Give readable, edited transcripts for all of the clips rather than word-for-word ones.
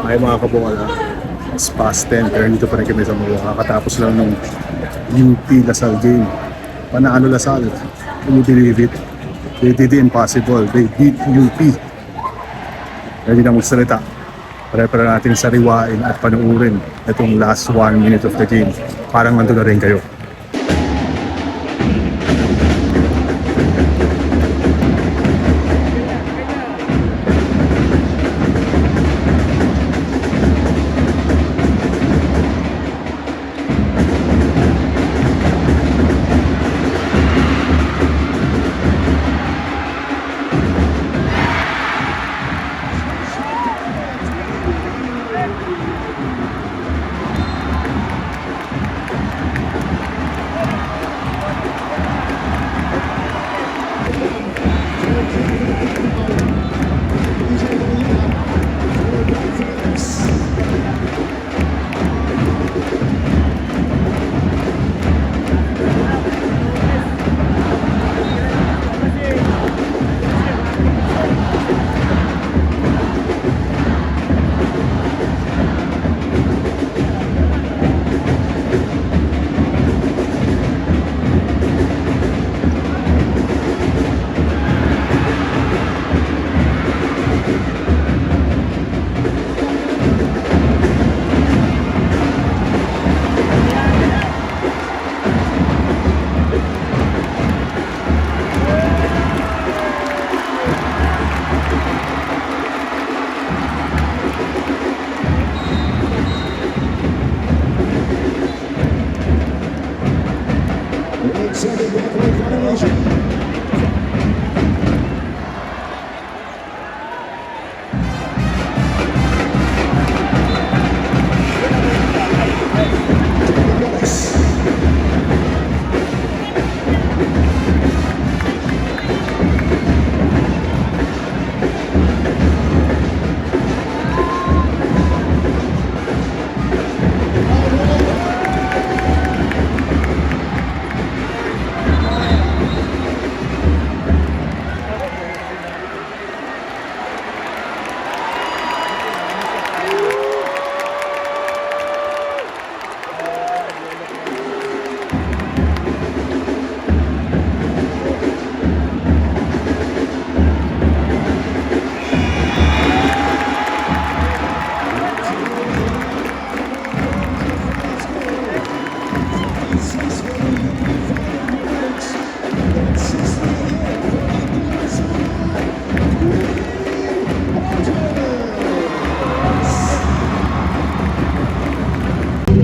Ay mga kabola, it's past 10 pero dito pa rin kami sa mga kakatapos lang ng UP Lasal game. Panalo Lasal, can you believe it? They did the impossible, they beat UP. Hindi na magsalita. Pare-pare natin sariwain at panuurin itong last 1 minute of the game. Parang nandun na rin kayo.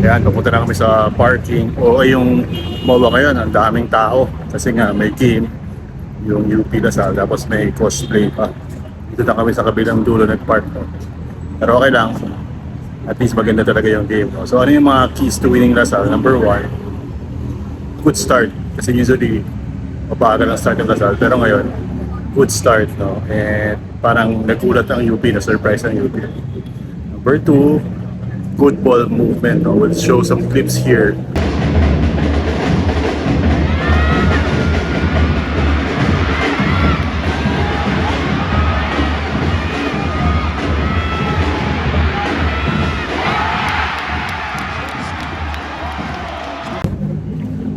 Ayan, papunta na kami sa parking. O yung MOA ngayon, ang daming tao. Kasi nga may game, yung UP Lasal, tapos may cosplay pa. Dito na kami sa kabilang dulo nag-park. No? Pero okay lang. At least maganda talaga yung game. No? So ano yung mga keys to winning Lasal? Number 1, good start. Kasi usually, mabagal ang start ng Lasal. Pero ngayon, good start. No? And parang nagulat ang UP, na-surprise ang UP. Number 2, good ball movement. No? We'll show some clips here.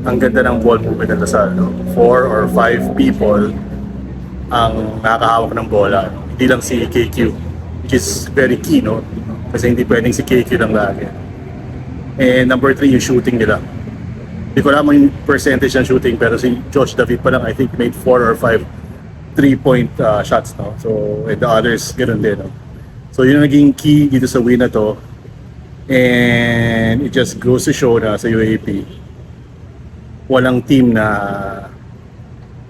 Ang ganda ng ball movement ng Lasal. No? 4 or 5 people ang nakakahawak ng bola. No? Hindi lang si KQ, which is very key, no? Kasi hindi pwedeng si KQ lang lagi. And number 3, yung shooting nila. Hindi ko alam yung percentage ng shooting, pero si Josh David pa lang, I think, made 4 or 5 3-point shots. No? So, and the others, ganoon din. No? So, yun ang naging key dito sa win na to. And it just goes to show na sa UAP, walang team na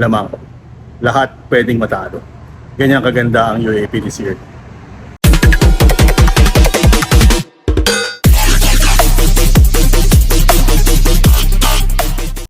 lamang. Lahat pwedeng matalo. Ganyan kaganda ang UAP this year.